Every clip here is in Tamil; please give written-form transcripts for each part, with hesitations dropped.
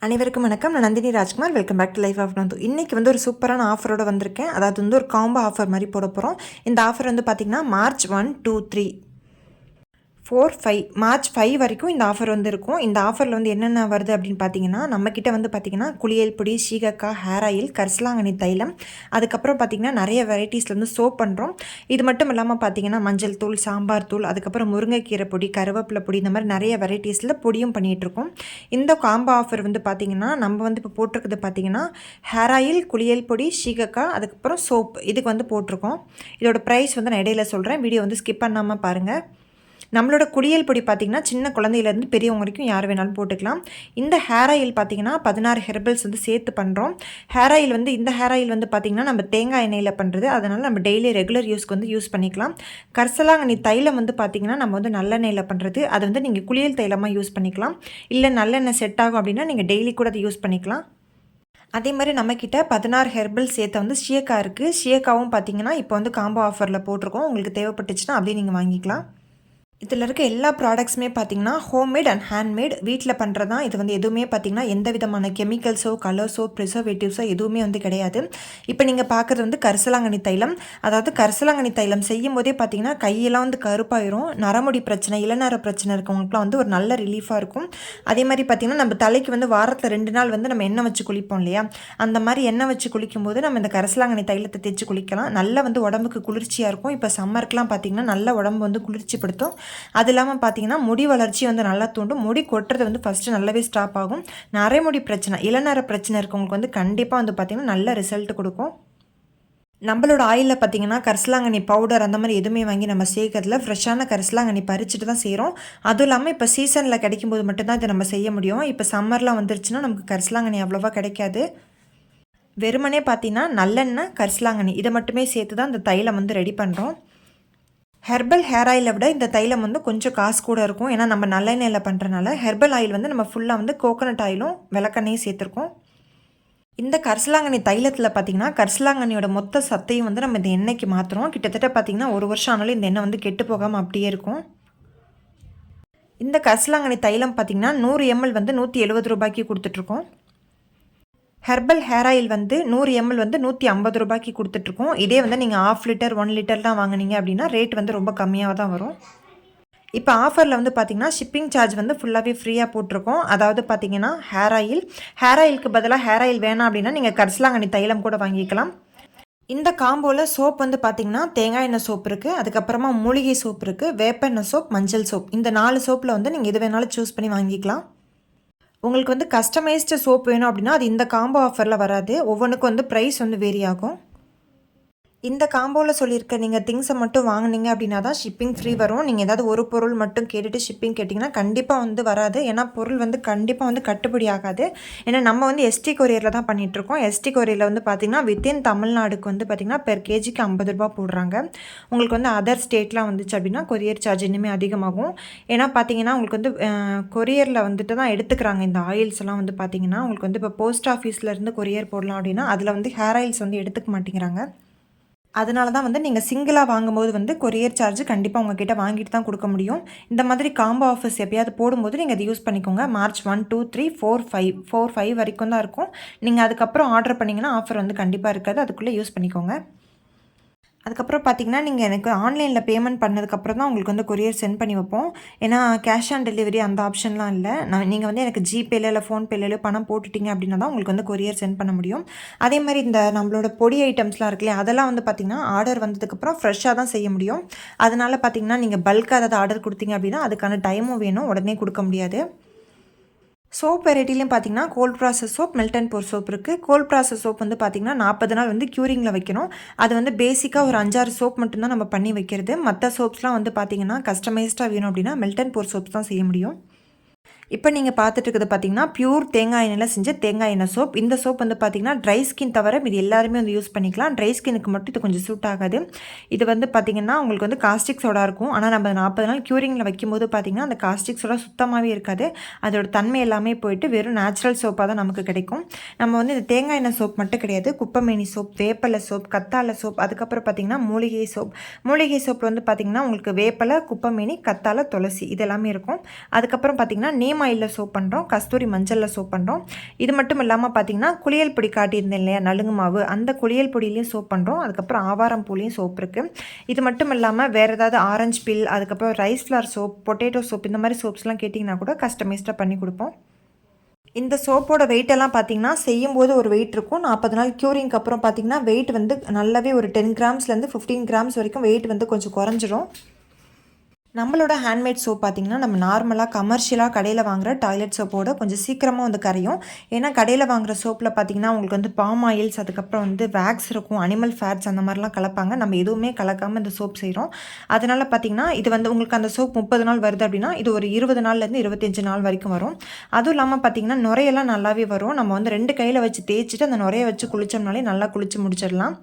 அனைவருக்கும் வணக்கம். நான் Nandini Rajkumar. Welcome back to life of Nandu. இன்றைக்கி வந்து ஒரு சூப்பரான ஆஃபரோடு வந்திருக்கேன். அதாவது வந்து ஒரு காம்போ ஆஃபர் மாதிரி போட போகிறோம். இந்த ஆஃபர் வந்து பார்த்திங்கன்னா மார்ச் 1, 2, 3, 4, 5 மார்ச் 5 வரைக்கும் இந்த ஆஃபர் வந்து இருக்கும். இந்த ஆஃபரில் வந்து என்னென்ன வருது அப்படின்னு பார்த்தீங்கன்னா, நம்மக்கிட்ட வந்து பார்த்திங்கன்னா குளியல் பொடி, சீகக்காய், ஹேர் ஆயில், கரிசலாங்கண்ணி தைலம், அதுக்கப்புறம் பார்த்திங்கன்னா நிறைய வெரைட்டிஸில் வந்து சோப் பண்ணுறோம். இது மட்டும் இல்லாமல் பார்த்திங்கன்னா மஞ்சள் தூள், சாம்பார் தூள், அதுக்கப்புறம் முருங்கைக்கீரை பொடி, கருவேப்பிலை பொடி, இந்த மாதிரி நிறைய வெரைட்டிஸில் பொடியும் பண்ணிகிட்ருக்கோம். இந்த காம்போ ஆஃபர் வந்து பார்த்திங்கன்னா நம்ம வந்து இப்போ போட்டிருக்குது பார்த்திங்கன்னா ஹேர் ஆயில், குளியல் பொடி, சீகக்காய், அதுக்கப்புறம் சோப் இதுக்கு வந்து போட்டிருக்கோம். இதோட ப்ரைஸ் வந்து நான் இடையில சொல்கிறேன். வீடியோ வந்து ஸ்கிப் பண்ணாமல் பாருங்கள். நம்மளோட குளியல் பொடி பார்த்திங்கன்னா சின்ன குழந்தையிலேருந்து பெரியவங்க வரைக்கும் யார் வேணாலும் போட்டுக்கலாம். இந்த ஹேர் ஆயில் பார்த்திங்கன்னா 16 ஹெர்பல்ஸ் வந்து சேர்த்து பண்ணுறோம். ஹேர் ஆயில் வந்து இந்த ஹேர் ஆயில் வந்து பார்த்திங்கன்னா நம்ம தேங்காய் எண்ணெயில் பண்ணுறது, அதனால் நம்ம டெய்லி ரெகுலர் யூஸ்க்கு வந்து யூஸ் பண்ணிக்கலாம். கரிசலாங்கண்ணி தைலம் வந்து பார்த்திங்கன்னா நம்ம வந்து நல்லெண்ணெயில் பண்ணுறது, அது வந்து நீங்கள் குளியல் தைலமாக யூஸ் பண்ணிக்கலாம். இல்லை நல்லெண்ணெய் செட் ஆகும் அப்படின்னா நீங்கள் டெய்லி கூட அதை யூஸ் பண்ணிக்கலாம். அதே மாதிரி நம்மக்கிட்ட 16 ஹெர்பல் சேர்த்து வந்து ஷியக்கா இருக்குது. ஷியக்காவும் பார்த்திங்கன்னா இப்போ வந்து காம்போ ஆஃபரில் போட்டிருக்கோம். உங்களுக்கு தேவைப்பட்டுச்சுன்னா அப்படியே நீங்கள் வாங்கிக்கலாம். இதில் இருக்க எல்லா ப்ராடக்ட்ஸுமே பார்த்திங்கன்னா ஹோம்மேட் அண்ட் ஹேண்ட்மேட், வீட்டில் பண்ணுறது தான். இது வந்து எதுவுமே பார்த்திங்கன்னா எந்த விதமான கெமிக்கல்ஸோ கலர்ஸோ ப்ரிசர்வேட்டிவ்ஸோ எதுவுமே வந்து கிடையாது. இப்போ நீங்கள் பார்க்குறது வந்து கரிசலாங்கண்ணி தைலம். அதாவது கரிசலாங்கண்ணி தைலம் செய்யும் போதே பார்த்திங்கன்னா கையெல்லாம் வந்து கருப்பாயிரும். நரமுடி பிரச்சனை, இளநர பிரச்சனை இருக்கவங்களுக்குலாம் வந்து ஒரு நல்ல ரிலீஃபாக இருக்கும். அதே மாதிரி பார்த்திங்கன்னா நம்ம தலைக்கு வந்து வாரத்தில் 2 நாள் வந்து நம்ம எண்ணெய் வச்சு குளிப்போம் இல்லையா, அந்த மாதிரி எண்ணெய் வச்சு குளிக்கும்போது நம்ம இந்த கரிசலாங்கண்ணி தைலத்தை தேய்ச்சி குளிக்கலாம். நல்லா வந்து உடம்புக்கு குளிர்ச்சியாக இருக்கும். இப்போ சம்மருக்குலாம் பார்த்திங்கன்னா நல்ல உடம்பு வந்து குளிர்ச்சிப்படுத்தும். அது இல்லாமல் பார்த்தீங்கன்னா முடி வளர்ச்சி வந்து நல்லா தூண்டும். முடி கொட்டுறது வந்து ஃபஸ்ட்டு நல்லாவே ஸ்டாப் ஆகும். நரைமுடி பிரச்சனை, இளநர பிரச்சனை இருக்கவங்களுக்கு வந்து கண்டிப்பாக வந்து பார்த்திங்கன்னா நல்ல ரிசல்ட் கொடுக்கும். நம்மளோட ஆயிலில் பார்த்திங்கன்னா கரிசலாங்கண்ணி பவுடர் அந்த மாதிரி எதுவுமே வாங்கி நம்ம சேர்க்கறதுல ஃப்ரெஷ்ஷான கரிசலாங்கண்ணி பறிச்சுட்டு தான் செய்கிறோம். அதுவும் இல்லாமல் இப்போ சீசனில் கிடைக்கும்போது மட்டும்தான் இதை நம்ம செய்ய முடியும். இப்போ சம்மர்லாம் வந்துருச்சுன்னா நமக்கு கரிசலாங்கண்ணி அவ்வளோவா கிடைக்காது. வெறுமனே பார்த்திங்கன்னா நல்லெண்ணெய், கரிசலாங்கண்ணி இதை மட்டுமே சேர்த்து தான் இந்த தைலம் வந்து ரெடி பண்ணுறோம். ஹெர்பல் ஹேர் ஆயிலை விட இந்த தைலம் வந்து கொஞ்சம் காசு கூட இருக்கும். ஏன்னா நம்ம நல்லெண்ணெயில் பண்ணுறனால. ஹெர்பல் ஆயில் வந்து நம்ம ஃபுல்லாக வந்து கோகோனட் ஆயிலும் விளக்கெண்ணையும் சேர்த்துருக்கோம். இந்த கரிசலாங்கண்ணி தைலத்தில் பார்த்திங்கன்னா கரிசலாங்கண்ணியோட மொத்த சத்தையும் வந்து நம்ம இந்த எண்ணெய்க்கு மாற்றுறோம். கிட்டத்தட்ட பார்த்திங்கன்னா 1 வருஷம் ஆனாலும் இந்த எண்ணெய் வந்து கெட்டு போகாமல் அப்படியே இருக்கும். இந்த கரிசலாங்கண்ணி தைலம் பார்த்திங்கன்னா 100 ml வந்து 170 ரூபாய்க்கு கொடுத்துட்ருக்கோம். ஹெர்பல் ஹேர் ஆயில் வந்து 100 ml வந்து 150 ரூபாய்க்கு கொடுத்துட்ருக்கோம். இதே வந்து நீங்கள் 1/2 லிட்டர் 1 லிட்டர்லாம் வாங்கினீங்க அப்படின்னா ரேட் வந்து ரொம்ப கம்மியாக தான் வரும். இப்போ ஆஃபரில் வந்து பார்த்திங்கன்னா ஷிப்பிங் சார்ஜ் வந்து ஃபுல்லாகவே ஃப்ரீயாக போட்டிருக்கோம். அதாவது பார்த்திங்கன்னா ஹேர் ஆயிலுக்கு பதிலாக ஹேர் ஆயில் வேணாம் அப்படின்னா நீங்கள் கரிசலாங்கண்ணி தைலம் கூட வாங்கிக்கலாம். இந்த காம்போவில் சோப் வந்து பார்த்திங்கன்னா தேங்காய் எண்ணெய் சோப் இருக்குது, அதுக்கப்புறமா மூலிகை சோப் இருக்குது, வேப்பெண்ணெய் சோப், மஞ்சள் சோப், இந்த 4 சோப்பில் வந்து நீங்கள் எது வேணாலும் சூஸ் பண்ணி வாங்கிக்கலாம். உங்களுக்கு வந்து கஸ்டமைஸ்டு சோப் வேணும் அப்படின்னா அது இந்த காம்போ ஆஃபரில் வராது. ஒவ்வொன்றுக்கும் வந்து ப்ரைஸ் வந்து வேரி ஆகும். இந்த காம்போவில் சொல்லியிருக்க நீங்கள் திங்ஸை மட்டும் வாங்கினீங்க அப்படின்னா தான் ஷிப்பிங் ஃப்ரீ வரும். நீங்கள் ஏதாவது ஒரு பொருள் மட்டும் கேட்டுட்டு ஷிப்பிங் கேட்டிங்கன்னா கண்டிப்பாக வந்து வராது. ஏன்னா பொருள் வந்து கண்டிப்பாக வந்து கட்டுப்படி ஆகாது. ஏன்னா நம்ம வந்து எஸ்டி கொரியரில் தான் பண்ணிகிட்ருக்கோம். எஸ்டி கொரியரில் வந்து பார்த்திங்கன்னா வித்தின் தமிழ்நாடுக்கு வந்து பார்த்திங்கன்னா பெர் கேஜிக்கு 50 ரூபா போடுறாங்க. உங்களுக்கு வந்து அதர் ஸ்டேட்லாம் வந்துச்சு அப்படின்னா கொரியர் சார்ஜ் இன்னுமே அதிகமாகும். ஏன்னா பார்த்திங்கன்னா உங்களுக்கு வந்து கொரியரில் வந்துட்டு தான் எடுத்துக்கிறாங்க இந்த ஆயில்ஸ் எல்லாம். வந்து பார்த்திங்கன்னா உங்களுக்கு வந்து இப்போ போஸ்ட் ஆஃபீஸ்லேருந்து கொரியர் போடலாம் அப்படின்னா அதில் வந்து ஹேர் ஆயில்ஸ் வந்து எடுத்துக்க மாட்டேங்கிறாங்க. அதனால தான் வந்து நீங்கள் சிங்கிளாக வாங்கும்போது வந்து கொரியர் சார்ஜ் கண்டிப்பாக உங்ககிட்ட வாங்கிட்டு தான் கொடுக்க முடியும். இந்த மாதிரி காம்போ ஆஃபர்ஸ் எப்பயாவது போடும்போது நீங்கள் அதை யூஸ் பண்ணிக்கோங்க. மார்ச் 1, 2, 3, 4, 5 வரைக்கும் தான் இருக்கும். நீங்கள் அதுக்கப்புறம் ஆர்டர் பண்ணிங்கன்னா ஆஃபர் வந்து கண்டிப்பாக இருக்காது. அதுக்குள்ளே யூஸ் பண்ணிக்கோங்க. அதுக்கப்புறம் பார்த்திங்கன்னா நீங்கள் எனக்கு ஆன்லைனில் பேமெண்ட் பண்ணதுக்கப்புறம் தான் உங்களுக்கு வந்து கொரியர் சென்ட் பண்ணி வைப்போம். ஏன்னா கேஷ் ஆன் டெலிவரி அந்த ஆப்ஷன்லாம் இல்லை. நீங்கள் வந்து எனக்கு ஜிபேல இல்லை ஃபோன்பேல பணம் போட்டுட்டிங்க அப்படின்னா தான் உங்களுக்கு வந்து கொரியர் சென்ட் பண்ண முடியும். அதே மாதிரி இந்த நம்மளோட பொடி ஐட்டம்ஸ்லாம் இருக்கு இல்லையா, அதெல்லாம் வந்து பார்த்திங்கன்னா ஆர்டர் வந்ததுக்கப்புறம் ஃப்ரெஷ்ஷாக தான் செய்ய முடியும். அதனால் பார்த்திங்கன்னா நீங்கள் பல்காக ஏதாவது ஆர்டர் கொடுத்தீங்க அப்படின்னா அதுக்கான டைமும் வேணும், உடனே கொடுக்க முடியாது. சோப் வெரைட்டிலையும் பார்த்திங்கன்னா cold process soap, melt and pour soap இருக்குது. கோல்ட் ப்ராசஸ் சோப் வந்து பார்த்திங்கன்னா 40 நாள் வந்து க்யூரிங்கில் வைக்கணும். அது வந்து பேசிக்காக ஒரு 5-6 சோப் மட்டும்தான் நம்ம பண்ணி வைக்கிறது. மற்ற சோப்ஸ்லாம் வந்து பார்த்திங்கன்னா கஸ்டமைஸ்டாக வேணும் அப்படின்னா மெல்ட் அண்ட் போர் சோப்ஸ் தான் செய்ய முடியும். இப்போ நீங்கள் பார்த்துட்டு இருக்கிறது பார்த்திங்கன்னா பியூர் தேங்காய் எண்ணெயில் செஞ்ச தேங்காய் எண்ணெய் சோப். இந்த சோப் வந்து பார்த்திங்கன்னா ட்ரை ஸ்கின் தவிர இது எல்லாருமே வந்து யூஸ் பண்ணிக்கலாம். ட்ரை ஸ்கின்னுக்கு மட்டும் இது கொஞ்சம் சூட் ஆகாது. இது வந்து பார்த்திங்கன்னா உங்களுக்கு வந்து காஸ்டிக் சோடா இருக்கும். ஆனால் நம்ம 40 நாள் க்யூரிங்கில் வைக்கும்போது பார்த்திங்கன்னா அந்த காஸ்டிக் சோடா சுத்தமாகவே இருக்காது. அதோட தன்மை எல்லாமே போயிட்டு வெறும் நேச்சுரல் சோப்பாக தான் நமக்கு கிடைக்கும். நம்ம வந்து இந்த தேங்காய் எண்ணெய் சோப் மட்டும் கிடையாது, குப்பைமேனி சோப், வேப்பலை சோப், கத்தாழை சோப், அதுக்கப்புறம் பார்த்திங்கன்னா மூலிகை சோப். மூலிகை சோப் வந்து பார்த்திங்கன்னா உங்களுக்கு வேப்பலை, குப்பைமேனி, கத்தாழை, துளசி இதெல்லாமே இருக்கும். அதுக்கப்புறம் பார்த்திங்கன்னா நீம் ஆயிலில் சோப் பண்ணுறோம், கஸ்தூரி மஞ்சளில் சோப் பண்ணுறோம். இது மட்டும் இல்லாமல் பார்த்திங்கன்னா குளியல் பொடி காட்டியிருந்தேன் இல்லையா, நலுங்கு மாவு, அந்த குளியல் பொடியிலையும் சோப் பண்ணுறோம். அதுக்கப்புறம் ஆவாரம் பூலையும் சோப் இருக்குது. இது மட்டும் இல்லாமல் வேறு ஏதாவது ஆரஞ்சு பில், அதுக்கப்புறம் rice flower soap, potato soap, இந்த மாதிரி சோப்ஸ்லாம் கேட்டிங்கன்னா கூட கஸ்டமைஸ்டாக பண்ணி கொடுப்போம். இந்த சோப்போட வெயிட்டெல்லாம் பார்த்திங்கன்னா செய்யும்போது ஒரு வெயிட் இருக்கும். 40 நாள் க்யூரிங்க்கு அப்புறம் பார்த்திங்கன்னா வெயிட் வந்து நல்லாவே ஒரு 10 கிராம்ஸ்லேருந்து 15 கிராம்ஸ் வரைக்கும் வெயிட் வந்து கொஞ்சம் குறைஞ்சிரும். நம்மளோட ஹேண்ட்மேட் சோப் பார்த்திங்கன்னா நம்ம நார்மலாக கமர்ஷியலாக கடையில் வாங்குகிற டாய்லெட் சோப்போட கொஞ்சம் சீக்கிரமாக வந்து கரையும். ஏன்னா கடையில் வாங்குகிற சோப்பில் பார்த்திங்கன்னா உங்களுக்கு வந்து பாம் ஆயில்ஸ், அதுக்கப்புறம் வந்து வேக்ஸ் இருக்கும், அனிமல் ஃபேட்ஸ் அந்த மாதிரிலாம் கலப்பாங்க. நம்ம எதுவுமே கலக்காமல் இந்த சோப் செய்கிறோம். அதனால் பார்த்திங்கன்னா இது வந்து உங்களுக்கு அந்த சோப் 30 நாள் வருது அப்படின்னா இது ஒரு 20 நாள்லேருந்து 25 நாள் வரைக்கும் வரும். அதுவும் இல்லாமல் பார்த்திங்கன்னா நுரையெல்லாம் நல்லாவே வரும். நம்ம வந்து 2 கையில் வச்சு தேய்ச்சிட்டு அந்த நுரையை வச்சு குளித்தோம்னாலே நல்லா குளித்து முடிச்சிடலாம்.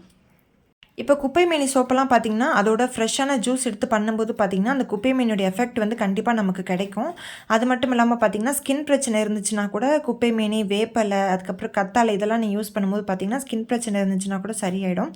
இப்போ குப்பை மேனி சோப்பெல்லாம் பார்த்திங்கன்னா அதோட ஃப்ரெஷ்ஷான ஜூஸ் எடுத்து பண்ணும்போது பார்த்திங்கன்னா அந்த குப்பை மேனியோட எஃபெக்ட் வந்து கண்டிப்பாக நமக்கு கிடைக்கும். அது மட்டும் இல்லாமல் பார்த்திங்கன்னா ஸ்கின் பிரச்சனை இருந்துச்சுன்னா கூட குப்பை மேனி, வேப்பலை, அதுக்கப்புறம் கத்தாழை இதெல்லாம் நீங்கள் யூஸ் பண்ணும்போது பார்த்திங்கன்னா ஸ்கின் பிரச்சனை இருந்துச்சுன்னா கூட சரியாயிடும்.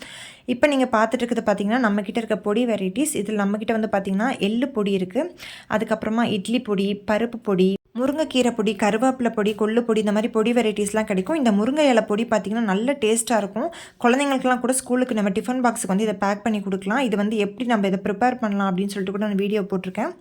இப்போ நீங்கள் பார்த்துட்டு இருக்கிறது பார்த்திங்கன்னா நம்மக்கிட்ட இருக்க பொடி வெரைட்டிஸ். இதில் நம்மக்கிட்ட வந்து பார்த்திங்கன்னா எள்ளு பொடி இருக்குது, அதுக்கப்புறமா இட்லி பொடி, பருப்பு பொடி, முருங்கைக்கீரை பொடி, கருவேப்பிலை பொடி, கொள்ளு பொடி, இந்த மாதிரி பொடி வெரைட்டிஸ்லாம் கிடைக்கும். இந்த முருங்கை இலை பொடி பார்த்திங்கன்னா நல்ல டேஸ்ட்டாக இருக்கும். குழந்தைங்களுக்குலாம் கூட ஸ்கூலுக்கு நம்ம டிஃபன் பாக்ஸுக்கு வந்து இதை பேக் பண்ணி கொடுக்கலாம். இது வந்து எப்படி நம்ம இதை ப்ரிப்பேர் பண்ணலாம் அப்படின்னு சொல்லிட்டு கூட நான் வீடியோ போட்டிருக்கேன்.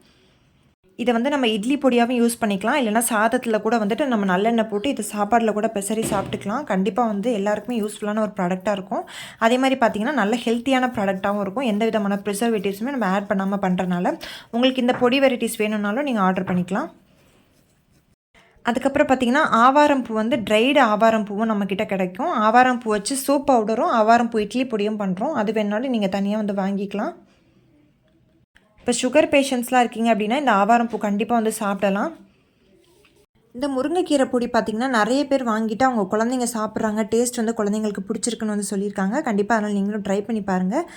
இதை வந்து நம்ம இட்லி பொடியாகவும் யூஸ் பண்ணிக்கலாம், இல்லைனா சாதத்தில் கூட வந்துட்டு நம்ம நல்லெண்ணெய் போட்டு இது சாப்பாடில் கூட பெசரி சாப்பிட்டுக்கலாம். கண்டிப்பாக வந்து எல்லாருக்குமே யூஸ்ஃபுல்லான ஒரு ப்ராடக்டாக இருக்கும். அதே மாதிரி பார்த்திங்கன்னா நல்ல ஹெல்த்தியான ப்ராடக்டாகவும் இருக்கும். எந்த விதமான ப்ரிசர்வேட்டிவ்ஸுமே நம்ம ஆட் பண்ணாமல் பண்ணுறனால உங்களுக்கு இந்த பொடி வெரைட்டிஸ் வேணும்னாலும் நீங்கள் ஆர்டர் பண்ணிக்கலாம். அதுக்கப்புறம் பார்த்திங்கன்னா ஆவாரம் பூ வந்து ட்ரைடு ஆவாரம் பூவும் நம்மக்கிட்ட கிடைக்கும். ஆவாரம் பூ வச்சு சோப் பவுடரும் ஆவாரம் பூ இட்லி பொடியும் பண்ணுறோம். அது வேணாலும் நீங்கள் தனியாக வந்து வாங்கிக்கலாம். இப்போ சுகர் பேஷண்ட்ஸ்லாம் இருக்கீங்க அப்படின்னா இந்த ஆவாரம் பூ கண்டிப்பாக வந்து சாப்பிடலாம். இந்த முருங்கைக்கீரை பொடி பார்த்திங்கன்னா நிறைய பேர் வாங்கிட்டு அவங்க குழந்தைங்க சாப்பிட்றாங்க, டேஸ்ட் வந்து குழந்தைங்களுக்கு பிடிச்சிருக்குன்னு வந்து சொல்லியிருக்காங்க. கண்டிப்பாக அதனால் நீங்களும் ட்ரை பண்ணி பாருங்கள்.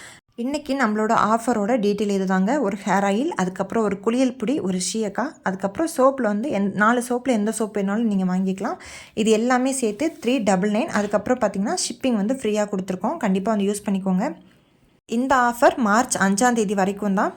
இன்றைக்கி நம்மளோட ஆஃபரோட டீட்டெயில் இது தாங்க. ஒரு ஹேர் ஆயில், அதுக்கப்புறம் ஒரு குளியல் பொடி, ஒரு சீயக்காய், அதுக்கப்புறம் சோப்பில் வந்து 4 சோப்பில் எந்த சோப் வேணாலும் நீங்கள் வாங்கிக்கலாம். இது எல்லாமே சேர்த்து 399. அதுக்கப்புறம் பார்த்திங்கன்னா ஷிப்பிங் வந்து ஃப்ரீயாக கொடுத்துருக்கோம். கண்டிப்பாக வந்து யூஸ் பண்ணிக்கோங்க. இந்த ஆஃபர் மார்ச் 5ஆம் தேதி வரைக்கும் தான்.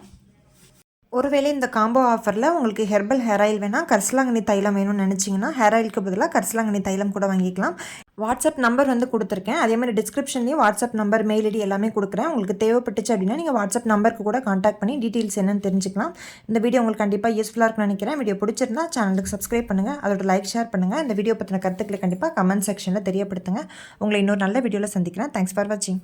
ஒருவேளை இந்த காம்போ ஆஃபரில் உங்களுக்கு ஹெர்பல் ஹேர் ஆயில் வேணால் கரிசலாங்கண்ணி தைலம் வேணும்னு நினச்சிங்கன்னா ஹேர் ஆயிலுக்கு பதிலாக கரிசலாங்கண்ணி தைலம் கூட வாங்கிக்கலாம். வாட்ஸ்அப் நம்பர் வந்து கொடுத்துருக்கேன். அதே மாதிரி டிஸ்கிரிப்ஷன்லேயும் வாட்ஸ்அப் நம்பர், மெயில் ஐடி எல்லாமே கொடுக்குறேன். உங்களுக்கு தேவைப்பட்டுச்சு அப்படின்னா நீங்கள் வாட்ஸ்அப் நம்பருக்கு கூட காண்டாக்ட் பண்ணி டீட்டெயில்ஸ் என்னென்னு தெரிஞ்சுக்கலாம். இந்த வீடியோ உங்களுக்கு கண்டிப்பாக யூஸ்ஃபுல்லாக இருக்குன்னு நினைக்கிறேன். வீடியோ பிடிச்சிருந்தா சேனலுக்கு சப்ஸ்கிரைப் பண்ணுங்கள், அதோட லைக் ஷேர் பண்ணுங்கள். இந்த வீடியோ பற்றின கருத்துக்களை கண்டிப்பாக கமெண்ட் செக்ஷனில் தெரியப்படுத்துங்க. உங்களை இன்னொரு நல்ல வீடியோவில் சந்திக்கிறேன். தேங்க்ஸ் ஃபார் வாட்சிங்.